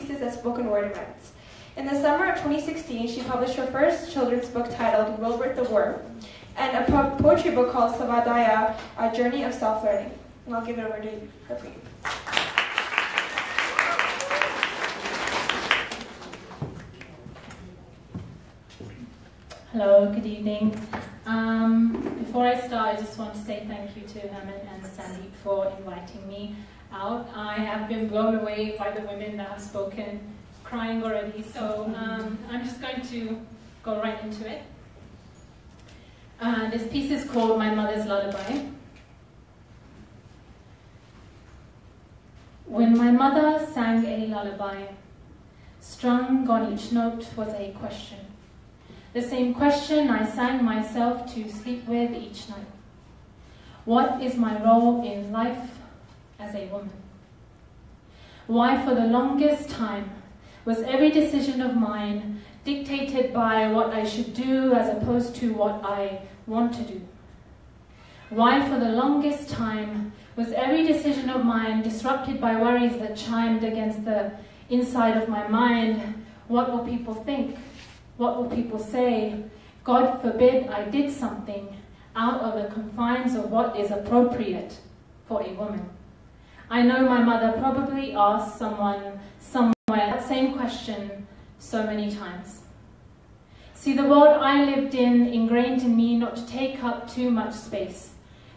pieces at spoken word events. In the summer of 2016, she published her first children's book titled Wilbert the Worm, and a poetry book called Svadhyaya, A Journey of Self-Learning. And I'll give it over to Harpreet. Hello, good evening. Before I start, I just want to say thank you to Herman and Sandeep for inviting me out. I have been blown away by the women that have spoken, crying already, so I'm just going to go right into it. This piece is called My Mother's Lullaby. When my mother sang a lullaby, strung on each note was a question. The same question I sang myself to sleep with each night. What is my role in life as a woman? Why for the longest time was every decision of mine dictated by what I should do as opposed to what I want to do? Why for the longest time was every decision of mine disrupted by worries that chimed against the inside of my mind? What will people think? What will people say? God forbid I did something out of the confines of what is appropriate for a woman. I know my mother probably asked someone somewhere that same question so many times. See, the world I lived in ingrained in me not to take up too much space.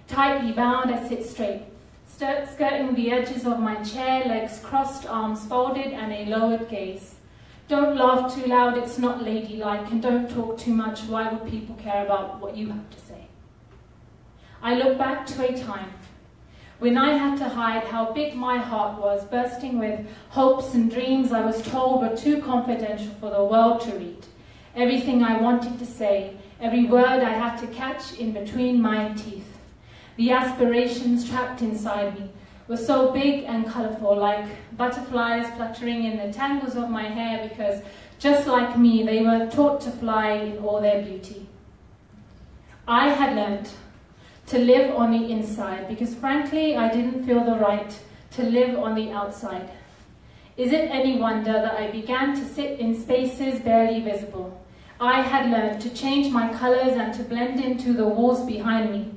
Tightly bound, I sit straight, skirting the edges of my chair, legs crossed, arms folded, and a lowered gaze. Don't laugh too loud, it's not ladylike, and don't talk too much, why would people care about what you have to say? I look back to a time when I had to hide how big my heart was, bursting with hopes and dreams I was told were too confidential for the world to read. Everything I wanted to say, every word I had to catch in between my teeth. The aspirations trapped inside me were so big and colourful, like butterflies fluttering in the tangles of my hair, because just like me, they were taught to fly in all their beauty. I had learned to live on the inside because frankly, I didn't feel the right to live on the outside. Is it any wonder that I began to sit in spaces barely visible? I had learned to change my colours and to blend into the walls behind me.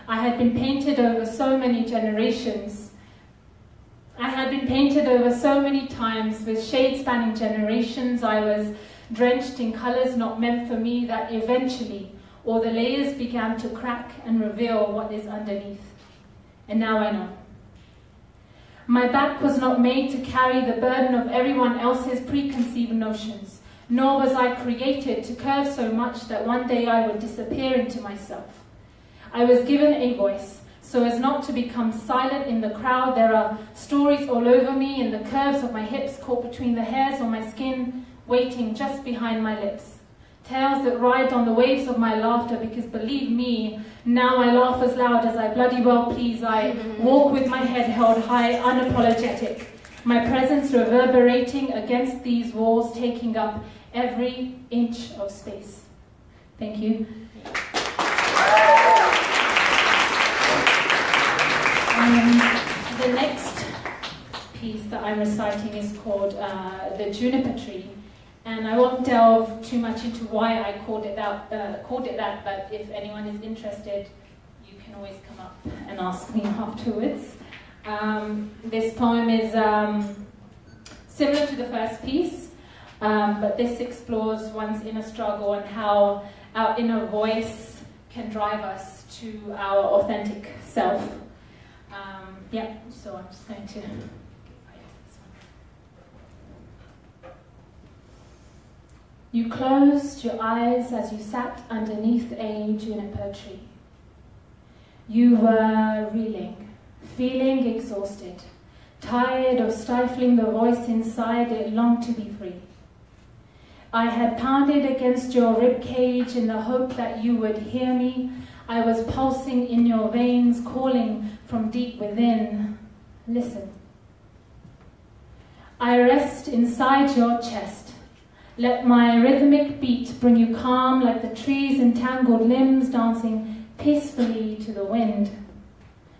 I had been painted over so many generations. I had been painted over so many times with shade spanning generations. I was drenched in colours not meant for me, that eventually all the layers began to crack and reveal what is underneath. And now I know. My back was not made to carry the burden of everyone else's preconceived notions, nor was I created to curve so much that one day I would disappear into myself. I was given a voice, so as not to become silent in the crowd. There are stories all over me, in the curves of my hips caught between the hairs on my skin, waiting just behind my lips. Tales that ride on the waves of my laughter, because believe me, now I laugh as loud as I bloody well please. I walk with my head held high, unapologetic. My presence reverberating against these walls, taking up every inch of space. Thank you. The next piece that I'm reciting is called The Juniper Tree, and I won't delve too much into why I called it that, but if anyone is interested, you can always come up and ask me afterwards. This poem is similar to the first piece, but this explores one's inner struggle and how our inner voice can drive us to our authentic self. So I'm just going to write this one. You closed your eyes as you sat underneath a juniper tree. You were reeling, feeling exhausted, tired of stifling the voice inside it longed to be free. I had pounded against your rib cage in the hope that you would hear me. I was pulsing in your veins, calling from deep within. Listen. I rest inside your chest. Let my rhythmic beat bring you calm like the tree's entangled limbs dancing peacefully to the wind.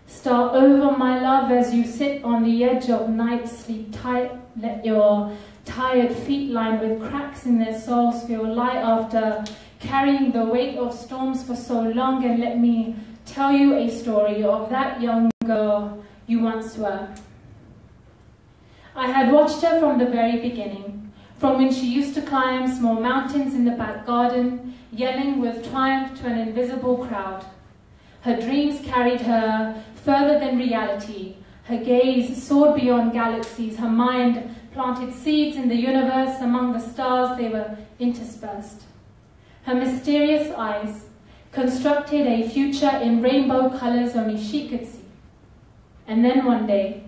Star over my love as you sit on the edge of night. Sleep tight. Let your tired feet lined with cracks in their soles feel light after carrying the weight of storms for so long. And let me tell you a story of that young girl you once were. I had watched her from the very beginning, from when she used to climb small mountains in the back garden, yelling with triumph to an invisible crowd. Her dreams carried her further than reality. Her gaze soared beyond galaxies. Her mind planted seeds in the universe. Among the stars they were interspersed. Her mysterious eyes constructed a future in rainbow colors only she could see. And then one day,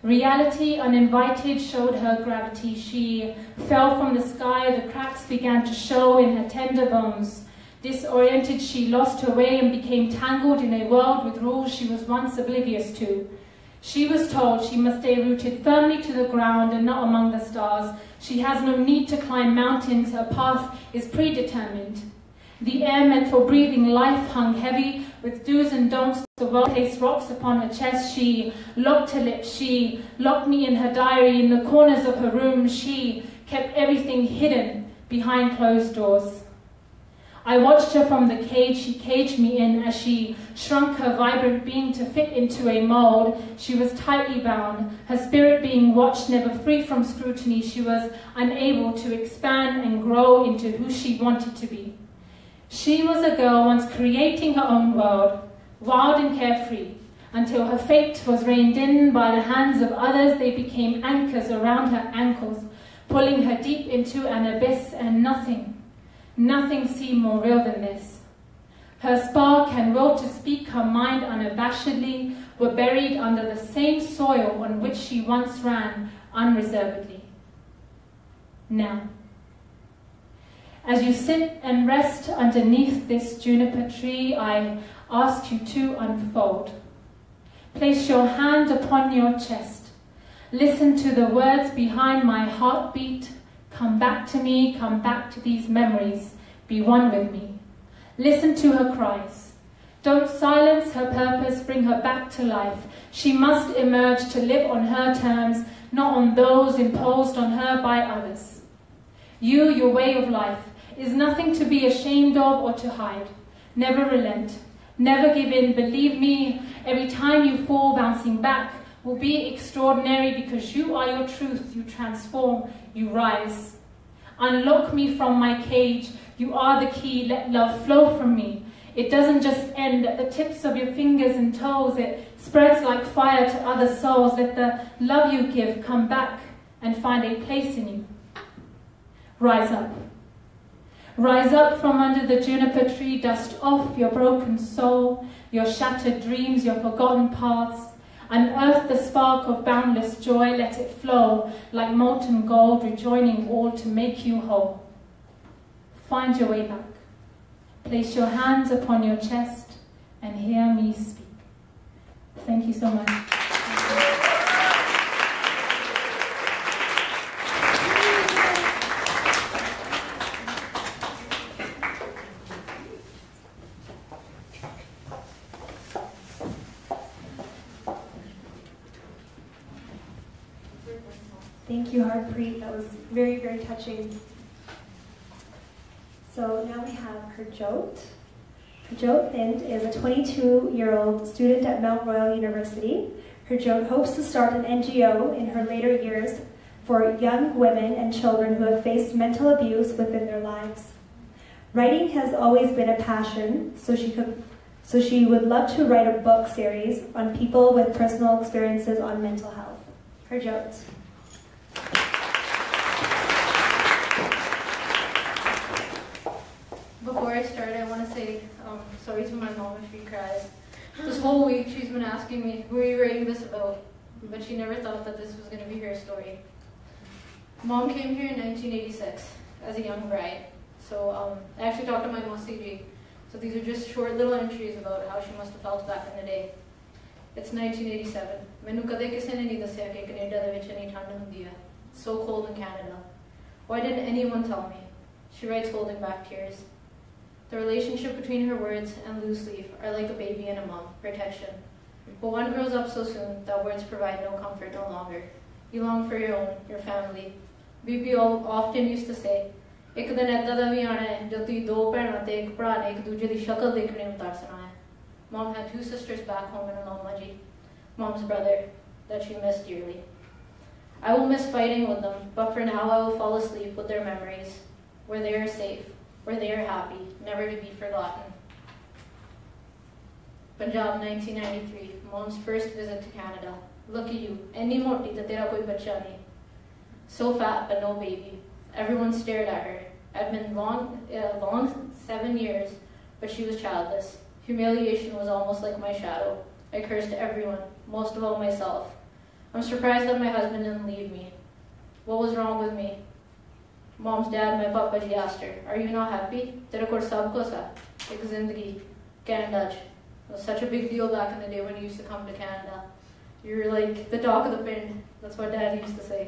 reality uninvited showed her gravity. She fell from the sky. The cracks began to show in her tender bones. Disoriented, she lost her way and became tangled in a world with rules she was once oblivious to. She was told she must stay rooted firmly to the ground and not among the stars. She has no need to climb mountains. Her path is predetermined. The air meant for breathing life hung heavy with do's and don'ts. The world placed rocks upon her chest. She locked her lips. She locked me in her diary. In the corners of her room, she kept everything hidden behind closed doors. I watched her from the cage she caged me in as she shrunk her vibrant being to fit into a mold. She was tightly bound, her spirit being watched, never free from scrutiny. She was unable to expand and grow into who she wanted to be. She was a girl once creating her own world, wild and carefree, until her fate was reined in by the hands of others. They became anchors around her ankles, pulling her deep into an abyss, and nothing seemed more real than this. Her spark and will to speak her mind unabashedly were buried under the same soil on which she once ran unreservedly. Now, as you sit and rest underneath this juniper tree, I ask you to unfold. Place your hand upon your chest. Listen to the words behind my heartbeat. Come back to me, come back to these memories. Be one with me. Listen to her cries. Don't silence her purpose, bring her back to life. She must emerge to live on her terms, not on those imposed on her by others. You, your way of life, is nothing to be ashamed of or to hide. Never relent, never give in. Believe me, every time you fall, bouncing back will be extraordinary, because you are your truth. You transform, you rise. Unlock me from my cage. You are the key. Let love flow from me. It doesn't just end at the tips of your fingers and toes. It spreads like fire to other souls. Let the love you give come back and find a place in you. Rise up. Rise up from under the juniper tree. Dust off your broken soul, your shattered dreams, your forgotten paths. Unearth the spark of boundless joy. Let it flow like molten gold, rejoining all to make you whole. Find your way back. Place your hands upon your chest and hear me speak. Thank you so much. Thank you, Harpreet. That was very, very touching. So now we have Harjot. Harjot Thind is a 22-year-old student at Mount Royal University. Harjot hopes to start an NGO in her later years for young women and children who have faced mental abuse within their lives. Writing has always been a passion, so she would love to write a book series on people with personal experiences on mental health. Harjot. Before I start, I want to say sorry to my mom if she cries. This whole week she's been asking me, who are you writing this about? But she never thought that this was going to be her story. Mom came here in 1986 as a young bride. So I actually talked to my Masiji. So these are just short little entries about how she must have felt back in the day. It's 1987. Mainu kade kise ne nahi dassya ki Canada de vich inni thand hundi hai. So cold in Canada. Why didn't anyone tell me? She writes holding back tears. The relationship between her words and loose leaf are like a baby and a mom, protection. But one grows up so soon that words provide no comfort no longer. You long for your family. Bibi often used to say, ਇੱਕ ਦਿਨ ਏਦਾਂ ਦਾ ਵੀ ਆਣਾ ਹੈ ਜਦ ਤੁਸੀਂ ਦੋ ਭੈਣਾਂ ਤੇ ਇੱਕ ਭਰਾ ਨੇ ਇੱਕ ਦੂਜੇ ਦੀ ਸ਼ਕਲ ਦੇਖਣੇ ਨੂੰ ਤਰਸਣਾ ਹੈ. Mom had 2 sisters back home in Alamaji, Mom's brother that she missed dearly. I will miss fighting with them, but for now I will fall asleep with their memories, where they are safe, where they are happy, never to be forgotten. Punjab, 1993, Mom's first visit to Canada. Look at you, enni moti ta tera koi bacha nahi. So fat but no baby. Everyone stared at her. I'd been long 7 years, but she was childless. Humiliation was almost like my shadow. I cursed everyone, most of all myself. I'm surprised that my husband didn't leave me. What was wrong with me? Mom's dad, my papa ji, asked her, are you not happy? Tere kol sab kuch hai. Ek zindagi, Canada. It was such a big deal back in the day when you used to come to Canada. You're like the talk of the pin. That's what Dad used to say.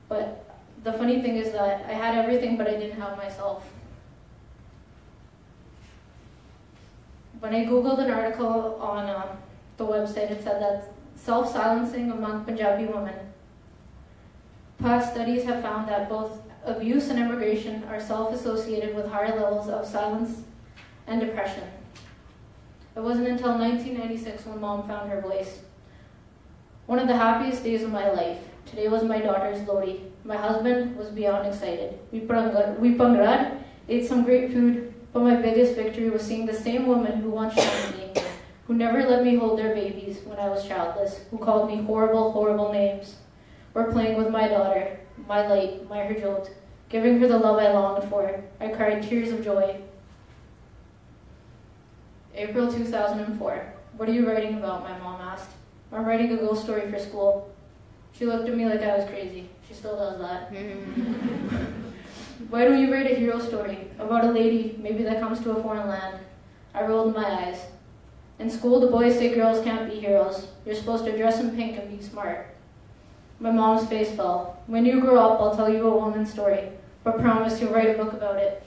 But the funny thing is that I had everything, but I didn't have myself. When I Googled an article on the website, it said that self-silencing among Punjabi women. Past studies have found that both abuse and immigration are self-associated with higher levels of silence and depression. It wasn't until 1996 when Mom found her voice. One of the happiest days of my life. Today was my daughter's Lodi. My husband was beyond excited. We pangrad, ate some great food, but my biggest victory was seeing the same woman who once shunned me, who never let me hold their babies when I was childless, who called me horrible, horrible names, were playing with my daughter, my light, my Harjot, giving her the love I longed for. I cried tears of joy. April 2004. What are you writing about? My mom asked. I'm writing a ghost story for school. She looked at me like I was crazy. She still does that. Why don't you write a hero story about a lady, maybe that comes to a foreign land? I rolled my eyes. In school, the boys say girls can't be heroes. You're supposed to dress in pink and be smart. My mom's face fell. When you grow up, I'll tell you a woman's story, but promise you'll write a book about it.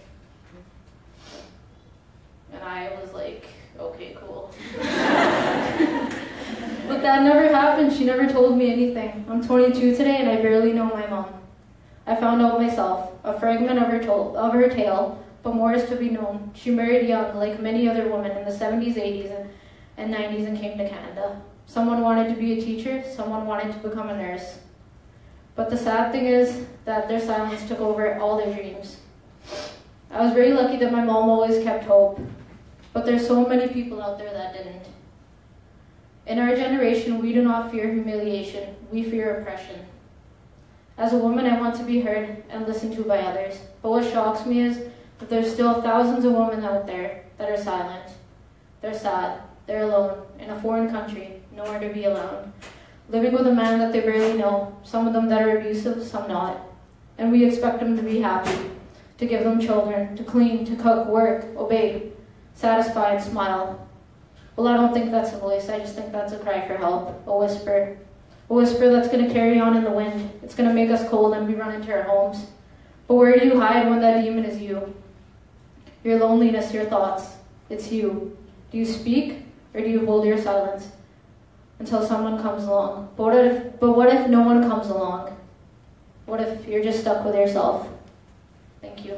And I was like, okay, cool. But that never happened. She never told me anything. I'm 22 today and I barely know my mom. I found out myself, a fragment of her tale, but more is to be known. She married young, like many other women in the 70s, 80s, and 90s, and came to Canada. Someone wanted to be a teacher, someone wanted to become a nurse. But the sad thing is that their silence took over all their dreams. I was very lucky that my mom always kept hope, but there's so many people out there that didn't. In our generation, we do not fear humiliation, we fear oppression. As a woman, I want to be heard and listened to by others, but what shocks me is that there's still thousands of women out there that are silent. They're sad, they're alone, in a foreign country, nowhere to be alone, living with a man that they barely know, some of them that are abusive, some not. And we expect them to be happy, to give them children, to clean, to cook, work, obey, satisfy, and smile. Well, I don't think that's a voice, I just think that's a cry for help, a whisper. A whisper that's going to carry on in the wind. It's going to make us cold and we run into our homes. But where do you hide when that demon is you? Your loneliness, your thoughts, it's you. Do you speak or do you hold your silence until someone comes along? But what if no one comes along? What if you're just stuck with yourself? Thank you.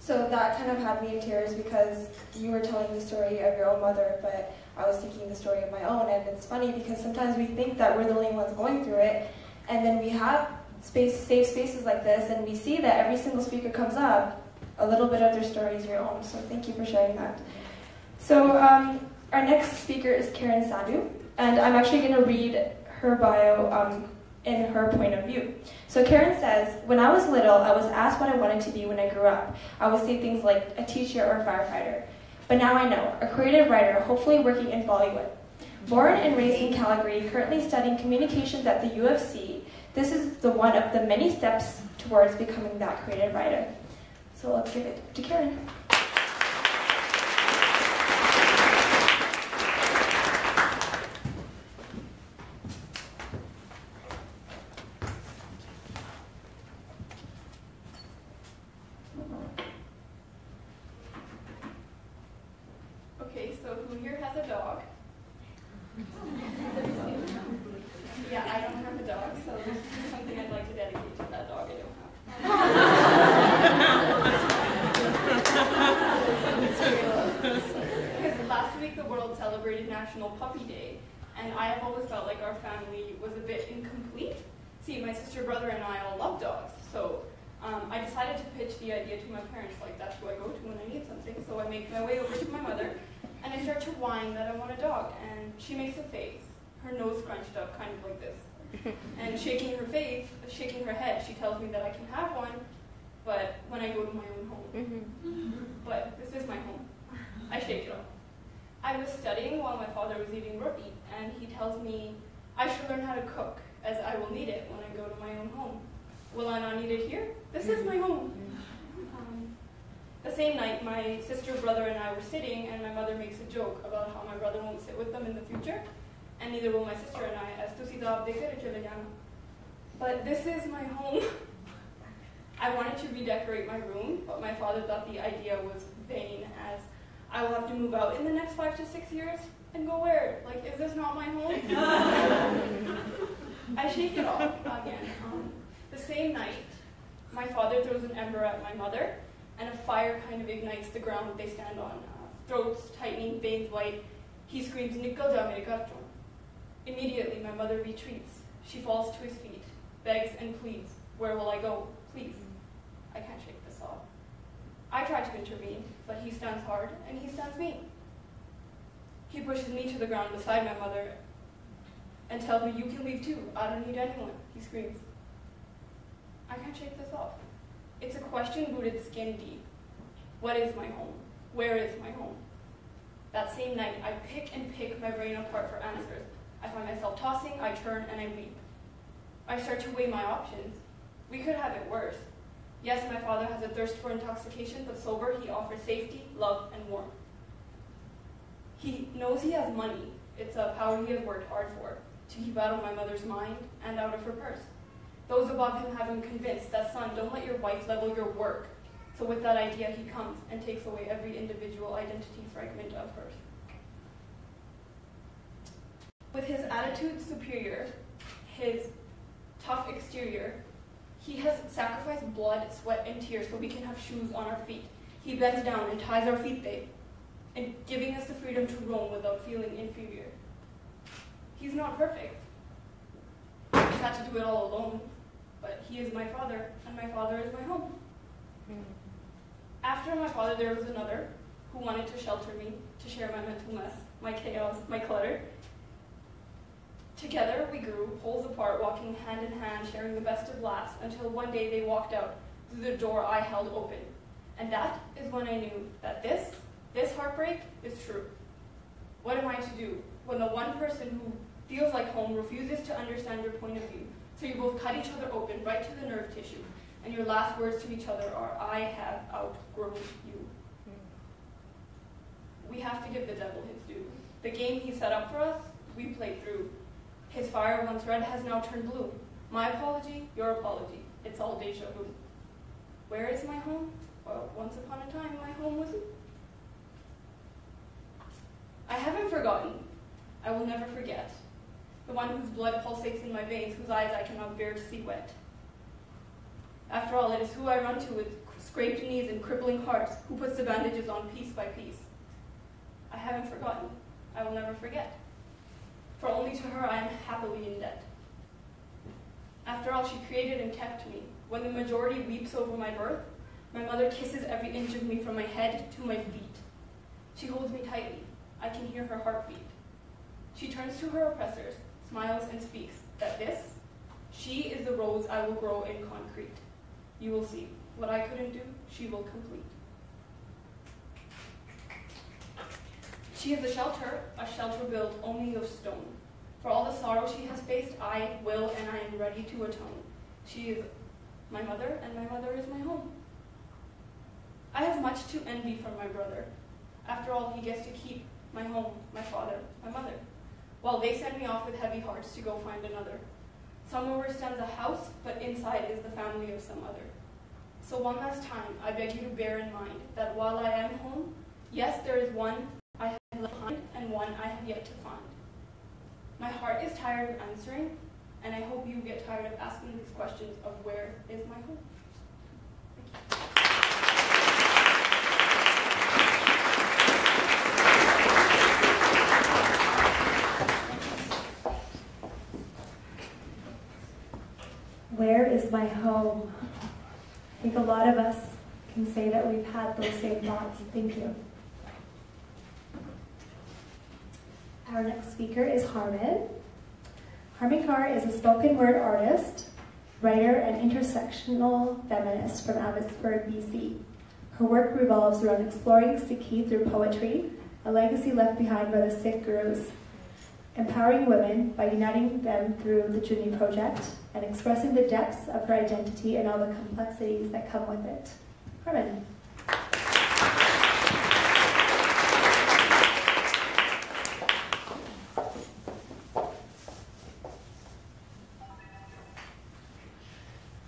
So that kind of had me in tears because you were telling the story of your own mother, but I was thinking the story of my own. And it's funny because sometimes we think that we're the only ones going through it, and then we have safe spaces like this, and we see that every single speaker comes up, a little bit of their story is your own. So thank you for sharing that. So our next speaker is Karen Sandhu, and I'm actually going to read her bio in her point of view. So Karen says, when I was little, I was asked what I wanted to be when I grew up. I would say things like a teacher or a firefighter. But now I know, a creative writer, hopefully working in Bollywood. Born and raised in Calgary, currently studying communications at the UFC, this is the one of the many steps towards becoming that creative writer. So let's give it to Karen. who here has a dog? Yeah, I don't have a dog, so this is something I'd like to dedicate to that dog I don't have. Because last week the world celebrated National Puppy Day, and I have always felt like our family was a bit incomplete. See, my sister, brother, and I all love dogs, so I decided to pitch the idea to my parents, like that's who I go to when I need something. So I make my way over to my mother, and I start to whine that I want a dog, and she makes a face, her nose scrunched up, kind of like this. And shaking her head, she tells me that I can have one, but when I go to my own home. But this is my home. I shake it off. I was studying while my father was eating roti, and he tells me I should learn how to cook, as I will need it when I go to my own home. Will I not need it here? This is my home. The same night, my sister, brother, and I were sitting, and my mother makes a joke about how my brother won't sit with them in the future, and neither will my sister and I, as tusi to aap dekhe chale jana. But this is my home. I wanted to redecorate my room, but my father thought the idea was vain, as I will have to move out in the next 5 to 6 years and go where? Like, is this not my home? I shake it off again. The same night, my father throws an ember at my mother, and a fire kind of ignites the ground that they stand on. Throats tightening, veins white. He screams, "Nikal ja mere ghar chon." Immediately, my mother retreats. She falls to his feet, begs and pleads, "Where will I go? Please." I can't shake this off. I try to intervene, but he stands hard, and he stands me. He pushes me to the ground beside my mother and tells me, "You can leave too. I don't need anyone," he screams. I can't shake this off. It's a question rooted skin deep. What is my home? Where is my home? That same night, I pick my brain apart for answers. I find myself tossing, I turn, and I weep. I start to weigh my options. We could have it worse. Yes, my father has a thirst for intoxication, but sober, he offers safety, love, and warmth. He knows he has money. It's a power he has worked hard for, to keep out of my mother's mind and out of her purse. Those above him have him convinced that, "Son, don't let your wife level your work." So with that idea, he comes and takes away every individual identity fragment of hers. With his attitude superior, his tough exterior, he has sacrificed blood, sweat, and tears so we can have shoes on our feet. He bends down and ties our feet there, and giving us the freedom to roam without feeling inferior. He's not perfect. He's had to do it all alone, but he is my father, and my father is my home. After my father, there was another who wanted to shelter me, to share my mental mess, my chaos, my clutter. Together we grew, poles apart, walking hand in hand, sharing the best of laughs, until one day they walked out through the door I held open. And that is when I knew that this heartbreak is true. What am I to do when the one person who feels like home refuses to understand your point of view? So you both cut each other open right to the nerve tissue, and your last words to each other are, "I have outgrown you." We have to give the devil his due. The game he set up for us, we played through. His fire, once red, has now turned blue. My apology, your apology. It's all deja vu. Where is my home? Well, once upon a time, my home was you. I haven't forgotten. I will never forget. The one whose blood pulsates in my veins, whose eyes I cannot bear to see wet. After all, it is who I run to with scraped knees and crippling hearts, who puts the bandages on piece by piece. I haven't forgotten. I will never forget. For only to her I am happily in debt. After all, she created and kept me. When the majority weeps over my birth, my mother kisses every inch of me from my head to my feet. She holds me tightly. I can hear her heartbeat. She turns to her oppressors, smiles, and speaks that she is the rose I will grow in concrete. You will see. What I couldn't do, she will complete. She is a shelter built only of stone. For all the sorrow she has faced, I will and I am ready to atone. She is my mother, and my mother is my home. I have much to envy from my brother. After all, he gets to keep my home, my father, my mother, while they send me off with heavy hearts to go find another. Somewhere where stands a house, but inside is the family of some other. So one last time, I beg you to bear in mind that while I am home, yes, there is one I have left behind, one I have yet to find. My heart is tired of answering, and I hope you get tired of asking these questions of where is my home. Where is my home? I think a lot of us can say that we've had those same thoughts. Thank you. Our next speaker is Harman. Harman Kaur is a spoken word artist, writer, and intersectional feminist from Abbotsford, BC. Her work revolves around exploring Sikhi through poetry, a legacy left behind by the Sikh gurus, empowering women by uniting them through the Junni Project, and expressing the depths of her identity and all the complexities that come with it. Harman.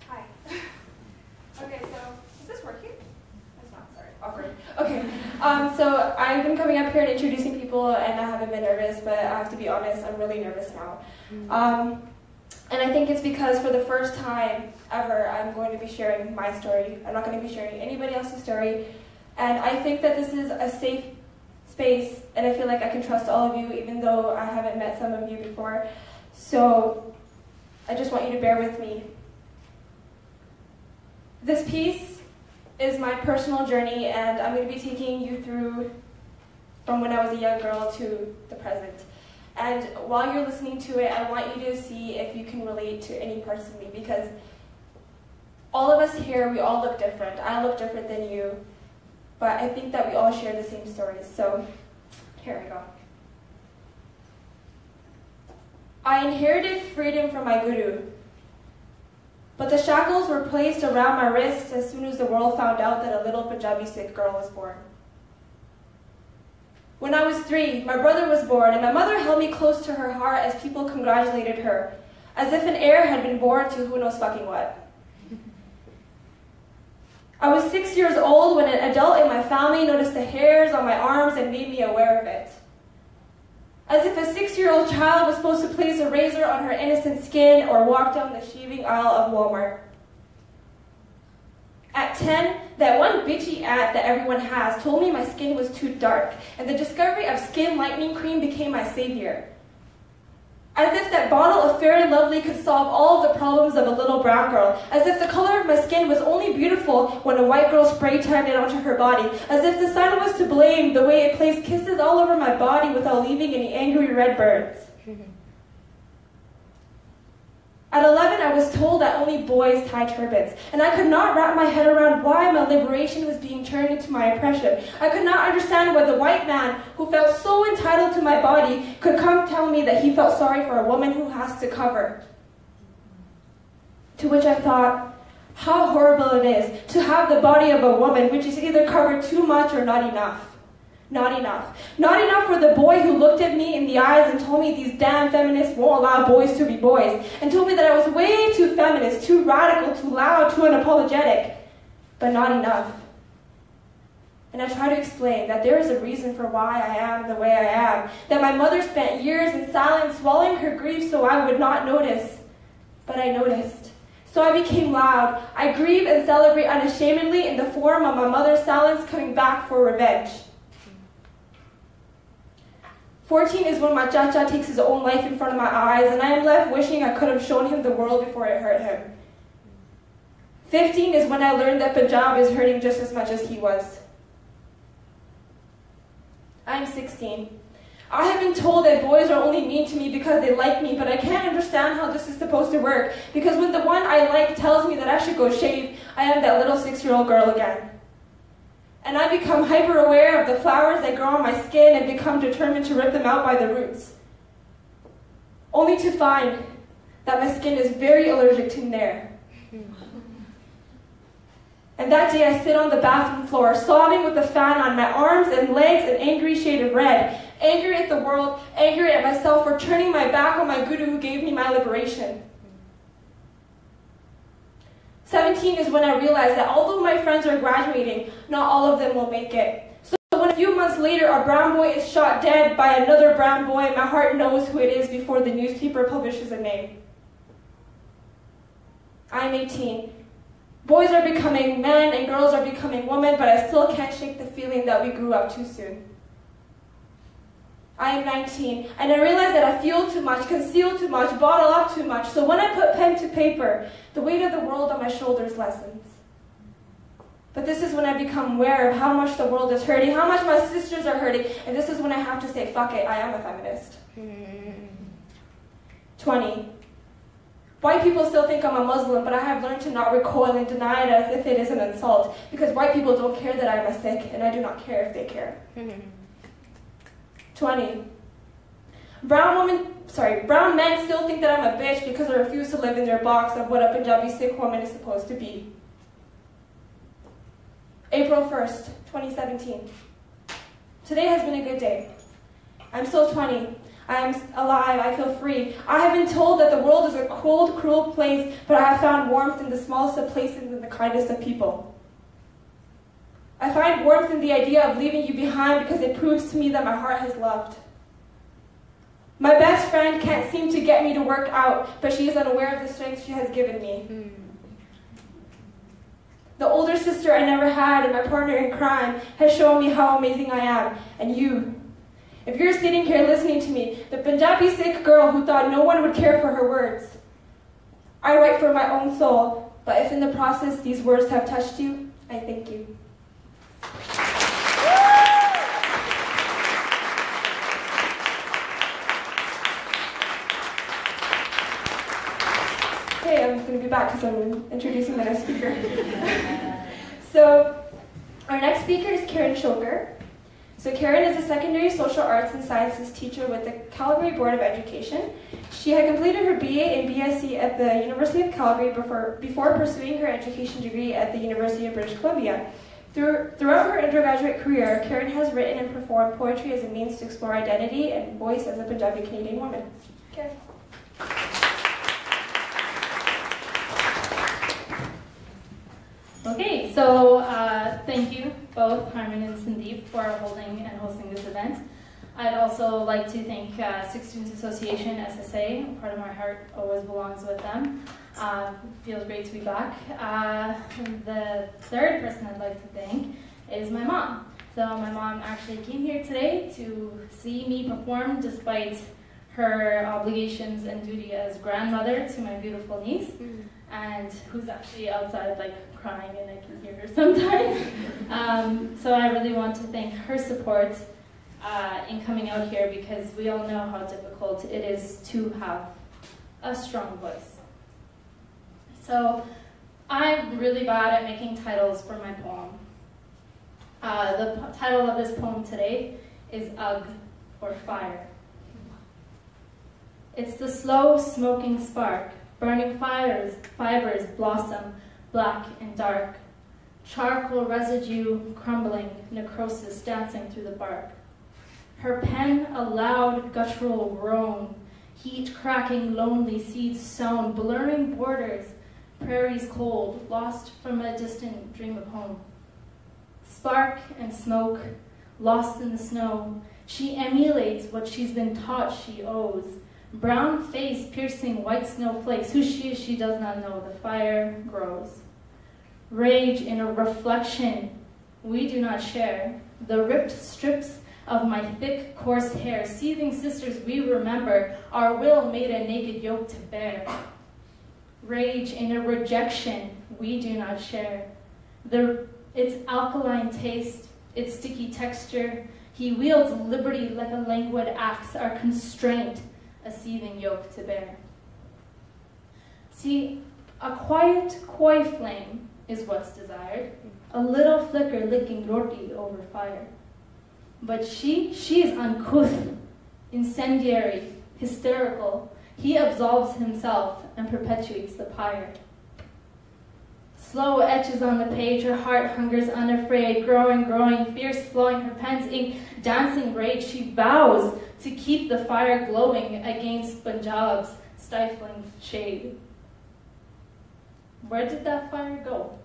Hi. Okay, so is this working? It's not, sorry. Awkward. Okay. So I've been coming up here and introducing people, and I haven't been nervous, but I have to be honest, I'm really nervous now. And I think it's because for the first time ever, I'm going to be sharing my story. I'm not going to be sharing anybody else's story. And I think that this is a safe space, and I feel like I can trust all of you, even though I haven't met some of you before. So I just want you to bear with me. This piece is my personal journey, and I'm going to be taking you through from when I was a young girl to the present. And while you're listening to it, I want you to see if you can relate to any parts of me, because all of us here, we all look different. I look different than you, but I think that we all share the same stories. So here we go. I inherited freedom from my guru, but the shackles were placed around my wrists as soon as the world found out that a little Punjabi Sikh girl was born. When I was 3, my brother was born, and my mother held me close to her heart as people congratulated her, as if an heir had been born to who knows fucking what. I was 6 years old when an adult in my family noticed the hairs on my arms and made me aware of it. As if a 6-year-old child was supposed to place a razor on her innocent skin or walk down the shaving aisle of Walmart. At 10, that one bitchy ad that everyone has told me my skin was too dark, and the discovery of skin lightening cream became my savior. As if that bottle of Fair and Lovely could solve all of the problems of a little brown girl. As if the color of my skin was only beautiful when a white girl spray-tanned it onto her body. As if the sun was to blame the way it placed kisses all over my body without leaving any angry red birds. At 11, I was told that only boys tie turbans, and I could not wrap my head around why my liberation was being turned into my oppression. I could not understand why the white man, who felt so entitled to my body, could come tell me that he felt sorry for a woman who has to cover. To which I thought, how horrible it is to have the body of a woman which is either covered too much or not enough. Not enough. Not enough for the boy who looked at me in the eyes and told me these damn feminists won't allow boys to be boys, and told me that I was way too feminist, too radical, too loud, too unapologetic. But not enough. And I try to explain that there is a reason for why I am the way I am, that my mother spent years in silence swallowing her grief so I would not notice. But I noticed. So I became loud. I grieve and celebrate unashamedly in the form of my mother's silence coming back for revenge. 14 is when my chacha takes his own life in front of my eyes, and I am left wishing I could have shown him the world before it hurt him. 15 is when I learned that Punjab is hurting just as much as he was. I am 16. I have been told that boys are only mean to me because they like me, but I can't understand how this is supposed to work, because when the one I like tells me that I should go shave, I am that little 6-year-old girl again. And I become hyper-aware of the flowers that grow on my skin and become determined to rip them out by the roots. Only to find that my skin is very allergic to Nair. And that day I sit on the bathroom floor, sobbing with the fan on my arms and legs an angry shade of red, angry at the world, angry at myself for turning my back on my guru who gave me my liberation. 17 is when I realized that although my friends are graduating, not all of them will make it. So when a few few months later, a brown boy is shot dead by another brown boy, and my heart knows who it is before the newspaper publishes a name. I'm 18. Boys are becoming men and girls are becoming women, but I still can't shake the feeling that we grew up too soon. I am 19, and I realize that I feel too much, conceal too much, bottle up too much, so when I put pen to paper, the weight of the world on my shoulders lessens. But this is when I become aware of how much the world is hurting, how much my sisters are hurting, and this is when I have to say, fuck it, I am a feminist. 20. White people still think I'm a Muslim, but I have learned to not recoil and deny it as if it is an insult, because white people don't care that I'm a Sikh, and I do not care if they care. 20. Brown men still think that I'm a bitch because I refuse to live in their box of what a Punjabi Sikh woman is supposed to be. April 1st, 2017. Today has been a good day. I'm still 20. I am alive. I feel free. I have been told that the world is a cold, cruel place, but I have found warmth in the smallest of places and the kindest of people. I find warmth in the idea of leaving you behind because it proves to me that my heart has loved. My best friend can't seem to get me to work out, but she is unaware of the strength she has given me. The older sister I never had and my partner in crime has shown me how amazing I am. And you, if you're sitting here listening to me, the Punjabi Sikh girl who thought no one would care for her words. I write for my own soul, but if in the process these words have touched you, I thank you. Okay, I'm going to be back because I'm introducing my next speaker. So, our next speaker is Karen Shoker. So Karen is a secondary social arts and sciences teacher with the Calgary Board of Education. She had completed her BA and BSc at the University of Calgary before pursuing her education degree at the University of British Columbia. Throughout her undergraduate career, Karen has written and performed poetry as a means to explore identity and voice as a Punjabi Canadian woman. Karen. Okay, so thank you both, Carmen and Sandeep, for holding and hosting this event. I'd also like to thank Sikh Students Association, SSA. Part of my heart always belongs with them. Feels great to be back. The third person I'd like to thank is my mom. So my mom actually came here today to see me perform despite her obligations and duty as grandmother to my beautiful niece, and who's actually outside like crying, and I can hear her sometimes. So I really want to thank her support in coming out here, because we all know how difficult it is to have a strong voice. So I'm really bad at making titles for my poem. The title of this poem today is Ugh, or Fire. It's the slow smoking spark, burning fibers blossom black and dark, charcoal residue crumbling, necrosis dancing through the bark. Her pen a loud guttural groan, heat cracking lonely seeds sown, blurring borders, prairies cold, lost from a distant dream of home. Spark and smoke, lost in the snow, she emulates what she's been taught she owes. Brown face piercing white snowflakes, who she is she does not know, the fire grows. Rage in a reflection we do not share, the ripped strips of my thick coarse hair, seething sisters we remember, our will made a naked yoke to bear. Rage in a rejection we do not share, its alkaline taste, its sticky texture, he wields liberty like a languid axe, our constraint a seething yoke to bear. See, a quiet, coy flame is what's desired, a little flicker licking roti over fire. But she is uncouth, incendiary, hysterical. He absolves himself and perpetuates the pyre. Slow etches on the page, her heart hungers unafraid, growing, fierce flowing, her pen's ink, dancing rage. She vows to keep the fire glowing against Punjab's stifling shade. Where did that fire go?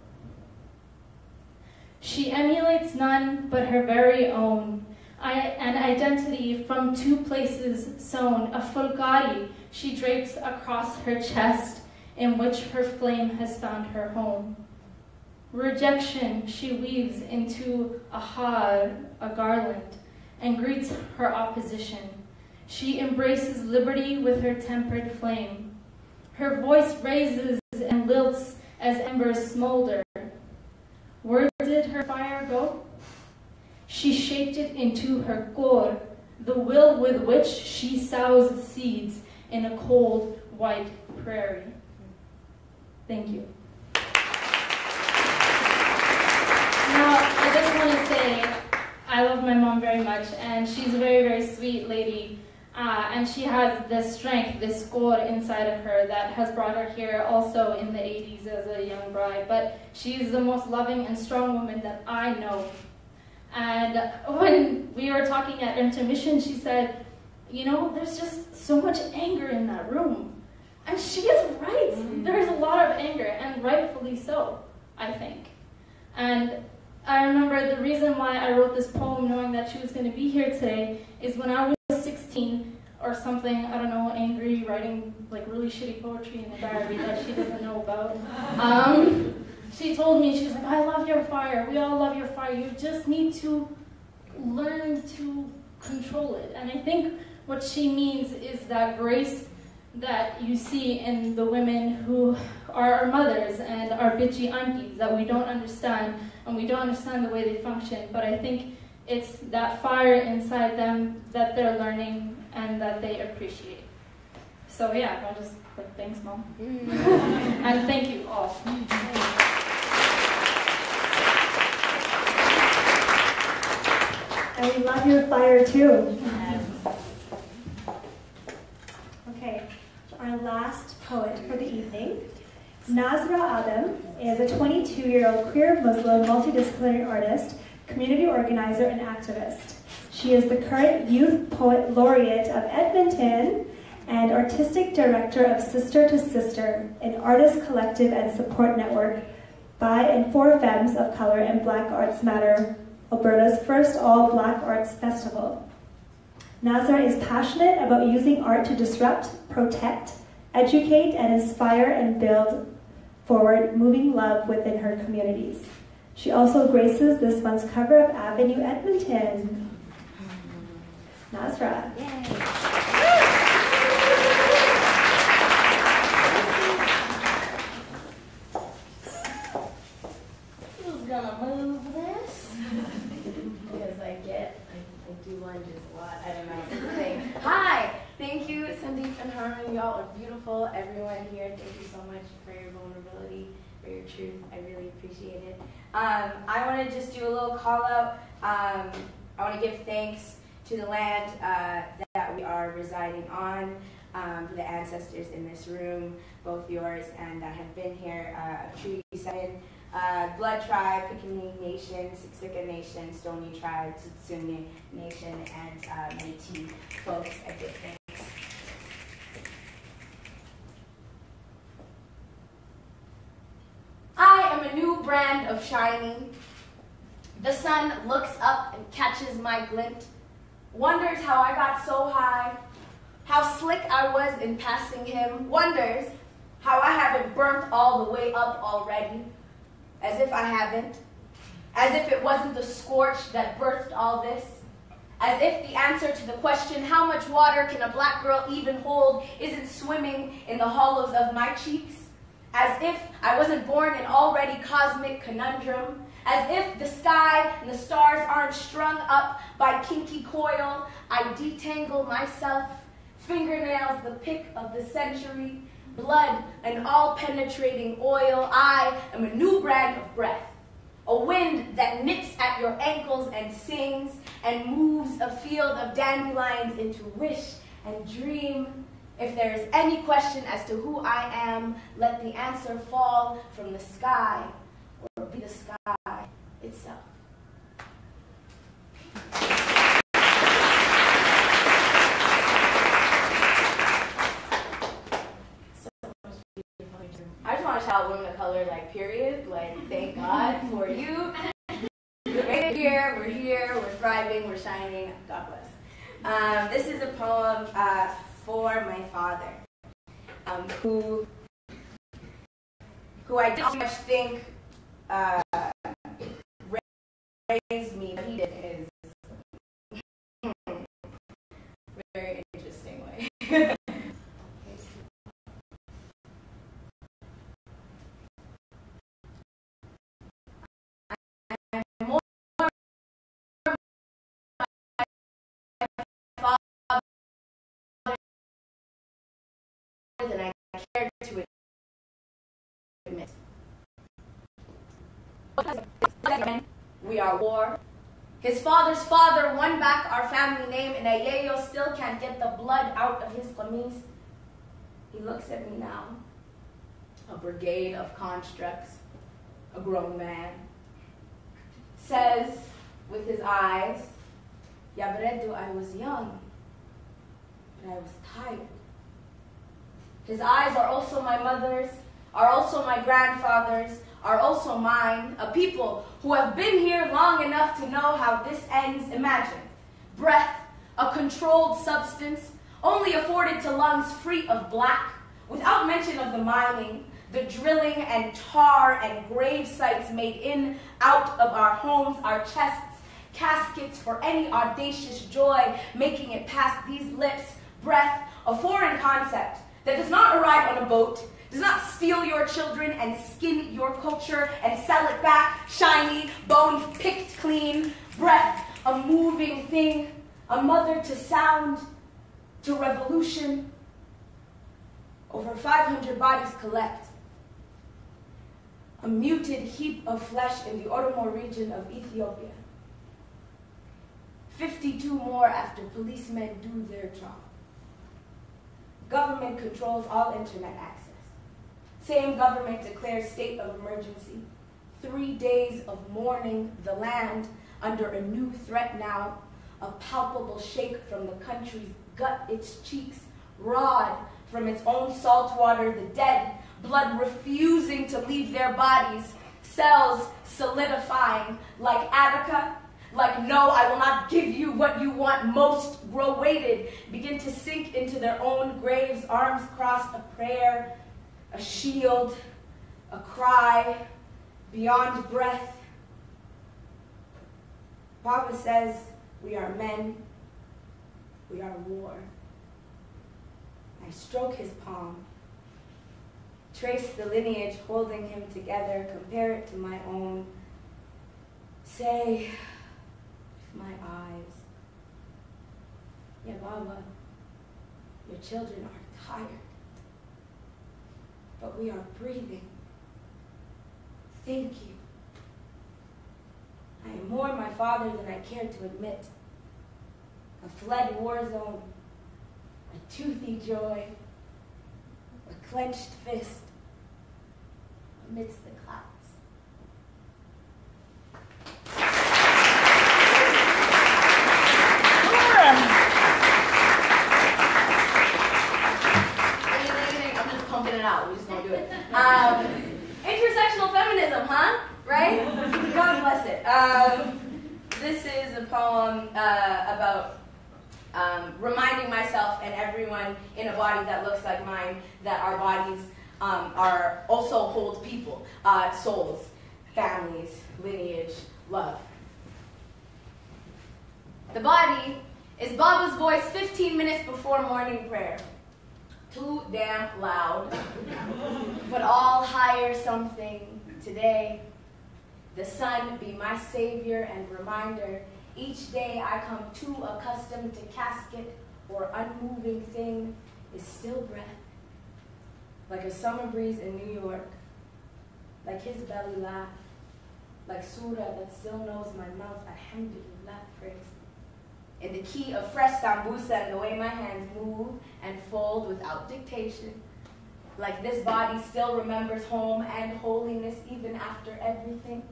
She emulates none but her very own, an identity from two places sewn, a fulgari she drapes across her chest, in which her flame has found her home. Rejection she weaves into a har, a garland, and greets her opposition. She embraces liberty with her tempered flame. Her voice raises and lilts as embers smolder. Where did her fire go? She shaped it into her kor, the will with which she sows seeds in a cold, white prairie. Thank you. Now, I just want to say I love my mom very much, and she's a very, very sweet lady. And she has this strength, this core inside of her that has brought her here also in the 80s as a young bride. But she's the most loving and strong woman that I know. And when we were talking at intermission, she said, you know, there's just so much anger in that room. And she is right. There's a lot of anger, and rightfully so, I think. And I remember the reason why I wrote this poem knowing that she was going to be here today is when I was 16 or something, I don't know, angry, writing like really shitty poetry in a diary that she doesn't know about. She told me, she's like, I love your fire, we all love your fire, you just need to learn to control it. And I think what she means is that grace that you see in the women who are our mothers and our bitchy aunties that we don't understand, and we don't understand the way they function, but I think it's that fire inside them that they're learning and that they appreciate. So yeah, I'll just like, thanks, Mom. And thank you all. And we love your fire too. Okay, our last poet for the evening. Nazra Adam is a 22-year-old queer Muslim multidisciplinary artist, community organizer, and activist. She is the current Youth Poet Laureate of Edmonton and artistic director of Sister to Sister, an artist collective and support network by and for femmes of color and Black Arts Matter, Alberta's first all-Black arts festival. Nazra is passionate about using art to disrupt, protect, educate, and inspire and build forward moving love within her communities. She also graces this month's cover of Avenue Edmonton. Nazra. Who's gonna move this? Because I do lunges a lot. I don't know what to say. Hi! Thank you, Sandeep and Harmon. Y'all are beautiful. Everyone here, thank you so much for your vulnerability, for your truth. I really appreciate it. I want to just do a little call out. I want to give thanks to the land that we are residing on, for the ancestors in this room, both yours and that have been here, Treaty 7, Blood Tribe, Piikani Nation, Siksika Nation, Stoney Tribe, Tsutsuni Nation, and Métis folks. I give thanks. I am a new brand of shining. The sun looks up and catches my glint, wonders how I got so high, how slick I was in passing him, wonders how I haven't burnt all the way up already, as if I haven't, as if it wasn't the scorch that birthed all this, as if the answer to the question, how much water can a Black girl even hold, isn't swimming in the hollows of my cheeks, as if I wasn't born an already cosmic conundrum, as if the sky and the stars aren't strung up by kinky coil. I detangle myself, fingernails the pick of the century, blood an all-penetrating oil. I am a new brand of breath, a wind that nips at your ankles and sings and moves a field of dandelions into wish and dream. If there is any question as to who I am, let the answer fall from the sky or be the sky itself. I just want to shout women of color, like, period. Like, thank God for you. thriving, we're shining. God bless. This is a poem for my father, who I didn't much think raised me, but he did in his very interesting way. Than I cared to admit. We are war. His father's father won back our family name, and Ayeyo still can't get the blood out of his qamis. He looks at me now, a brigade of constructs, a grown man, says with his eyes, Yabredu, I was young, but I was tired. His eyes are also my mother's, are also my grandfather's, are also mine, a people who have been here long enough to know how this ends. Imagine, breath, a controlled substance, only afforded to lungs free of black, without mention of the mining, the drilling and tar and grave sites made in, out of our homes, our chests, caskets for any audacious joy, making it past these lips, breath, a foreign concept, that does not arrive on a boat, does not steal your children and skin your culture and sell it back, shiny, bones picked clean, breath, a moving thing, a mother to sound, to revolution. Over 500 bodies collect. A muted heap of flesh in the Oromo region of Ethiopia. 52 more after policemen do their job. Government controls all internet access. Same government declares state of emergency. 3 days of mourning, the land under a new threat now. A palpable shake from the country's gut, its cheeks rod from its own salt water, the dead, blood refusing to leave their bodies, cells solidifying like Attica. Like, no, I will not give you what you want most, grow weighted, begin to sink into their own graves, arms crossed, a prayer, a shield, a cry, beyond breath. Papa says, we are men, we are war. I stroke his palm, trace the lineage holding him together, compare it to my own, say, my eyes, yeah, Baba, your children are tired, but we are breathing. Thank you. I am more my father than I care to admit. A fled war zone, a toothy joy, a clenched fist amidst the clouds. We just don't do it. Intersectional feminism, huh? Right? God bless it. This is a poem about reminding myself and everyone in a body that looks like mine that our bodies are also hold people, souls, families, lineage, love. The body is Baba's voice 15 minutes before morning prayer. Too damn loud, but all higher something today. The sun be my savior and reminder. Each day I come too accustomed to casket or unmoving thing is still breath. Like a summer breeze in New York, like his belly laugh, like surah that still knows my mouth, alhamdulillah, praise. In the key of fresh sambusa and the way my hands move and fold without dictation. Like this body still remembers home and holiness even after everything.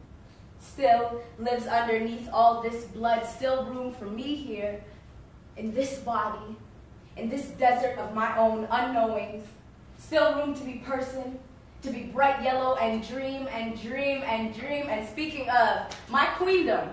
Still lives underneath all this blood, still room for me here in this body, in this desert of my own unknowings. Still room to be person, to be bright yellow and dream and dream and dream. And speaking of my queendom,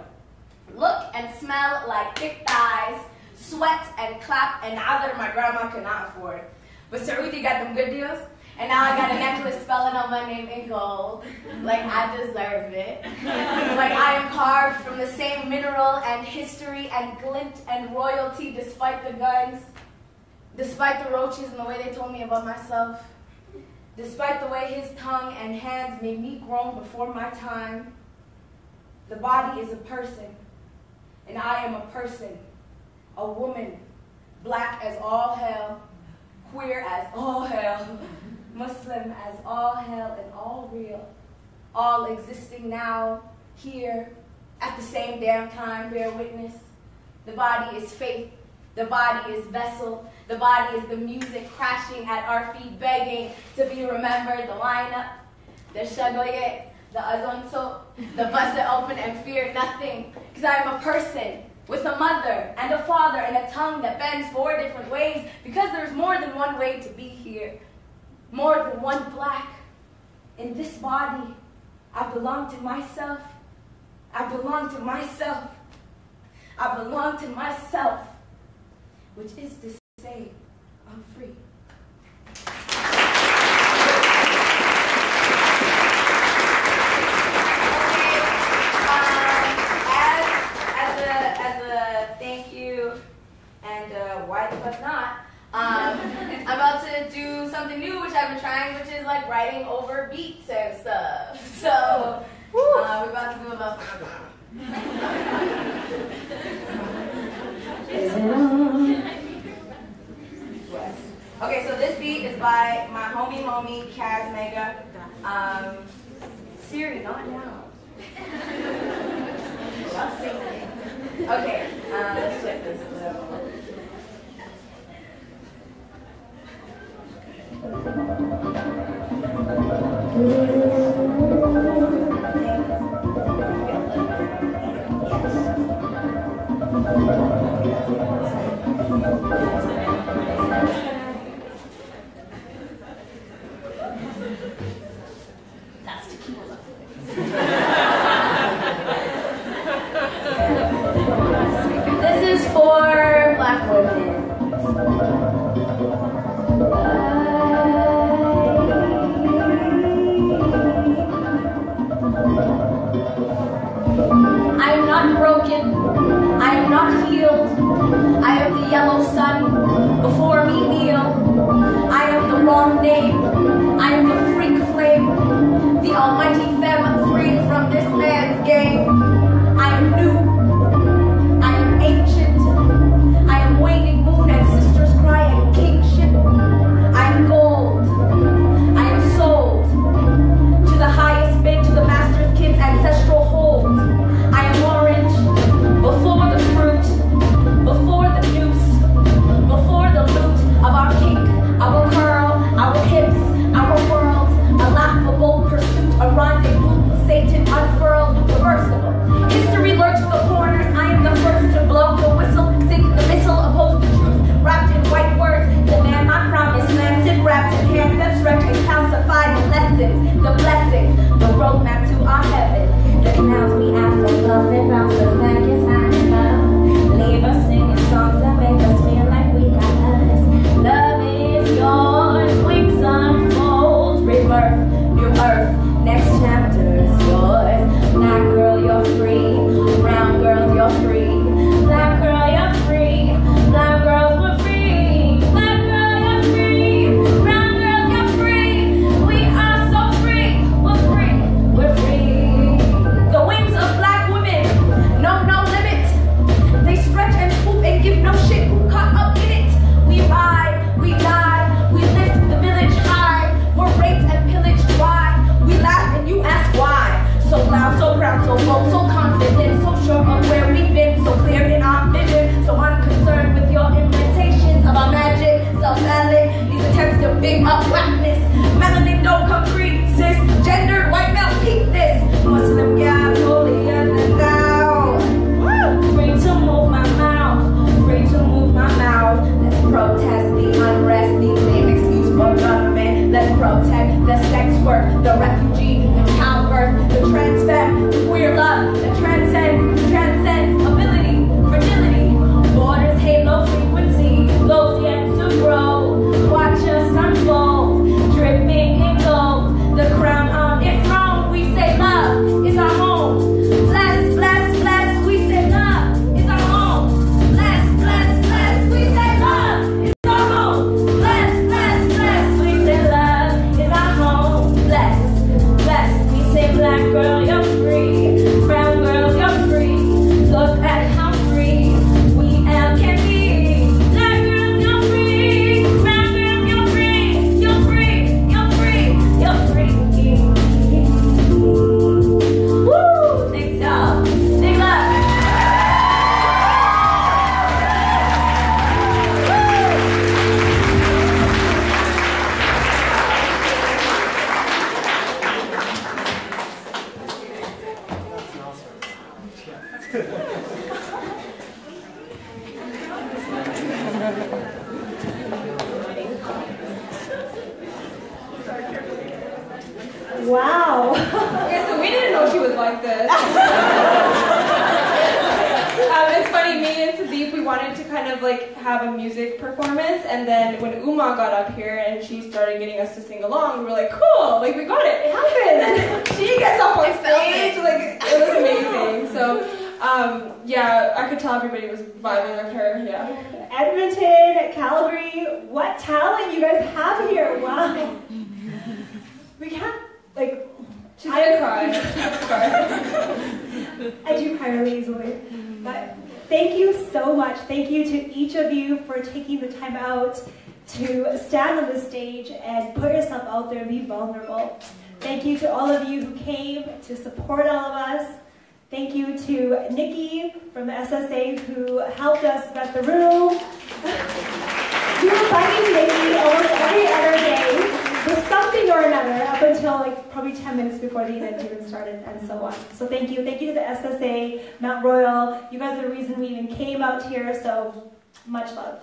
look and smell like thick thighs, sweat and clap and other my grandma could not afford. But Saruthi got them good deals, and now I got a necklace spelling out my name in gold, like I deserve it. Like I am carved from the same mineral and history and glint and royalty, despite the guns, despite the roaches and the way they told me about myself, despite the way his tongue and hands made me grown before my time. The body is a person, and I am a person, a woman, black as all hell, queer as all hell, Muslim as all hell, and all real, all existing now, here, at the same damn time, bear witness. The body is faith, the body is vessel, the body is the music crashing at our feet, begging to be remembered, the lineup, the shagoye, the azonto, the bust it open and fear nothing, because I am a person, with a mother and a father and a tongue that bends 4 different ways, because there's more than one way to be here, more than one black. In this body, I belong to myself. I belong to myself. I belong to myself, which is to say, I'm free. Thank you, and why the fuck not? I'm about to do something new, which I've been trying, which is like writing over beats and stuff. So, we're about to do a love Okay, so this beat is by my homie, Kaz Mega. Siri, not now. Okay, let's check this though. That's tequila. This is for black women. I am not broken. I am not healed. I am the yellow sun. Before me kneel. I am the wrong name. I am the freak flame. The almighty femme freed from this man's game. I am new. I am ancient. I am waning moon and sisters cry and kingship. I am gold. I am sold to the highest bid, to the master's kid's ancestral hold. I am orange before the fruit, before the noose, before the loot of our kink, our curl, our hips, our world, a laughable pursuit, a rendezvous, Satan unfurled, reversible. History lurks the corners. I am the first to blow the whistle, sink the missile, oppose the truth, wrapped in white words. Demand my promise, man, sit wrapped in hands that stretch and calcify the lessons, the blessings, the roadmap to our heaven. That now we after love and bounce us back as high and low. Leave us singing songs that make us feel like we got us. Love is yours, wings unfold, rebirth, new earth, next chapter is yours. Black girl, you're free. Brown girls, you're free. Black girl, you're free. Black girls, we're free. Black girl, you're free. Brown girls, you're free. We are so free. We're free. We're free. The wings of black women know no limit. They stretch and swoop and give no shit who caught up in it. We ride, we die, we lift the village high. We're raped and pillaged. Why? We laugh and you ask why. So loud, so proud, so bold, so confident, so sure of where we've been, so clear in our vision, so unconcerned with your imitations of our magic, self-valid, these attempts to big up blackness. Melanin don't come free, cis, gendered, white male, peep this. Muslim gal, holier than thou. Free to move my mouth, free to move my mouth. Let's protest the unrest, the lame excuse for government. Let's protect the sex work, the refugee, the childbirth, the trans femme, the queer love, the transcends, Wow. Okay, so we didn't know she was like this. It's funny, me and Sadiq, we wanted to kind of like have a music performance, and then when Uma got up here and she started getting us to sing along, we were like, cool, like we got it, it happened. And then she gets up on stage, like it was amazing. So yeah, I could tell everybody was vibing with her. Yeah. Edmonton, Calgary, what talent you guys have here! Wow. We can't like. She's gonna cry. She's gonna cry. I do cry really easily. But thank you so much. Thank you to each of you for taking the time out to stand on the stage and put yourself out there and be vulnerable. Thank you to all of you who came to support all of us. Thank you to Nikki from the SSA who helped us vet the room. We were fighting Nikki almost every other day with something or another up until like probably 10 minutes before the event even started and so on. So thank you. Thank you to the SSA, Mount Royal. You guys are the reason we even came out here, so much love.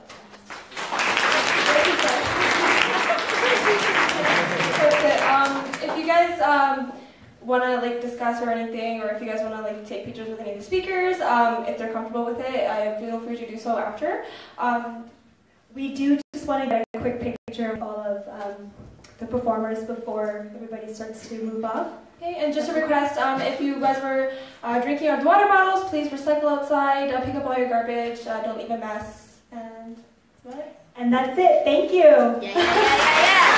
If you guys want to like discuss or anything, or if you guys want to like take pictures with any of the speakers, if they're comfortable with it, I feel free to do so after. We do just want to get a quick picture of all of the performers before everybody starts to move off. Okay, and just a request, if you guys were drinking out of water bottles, please recycle outside, pick up all your garbage, don't leave a mess, and that's about it. And that's it. Thank you. Yeah.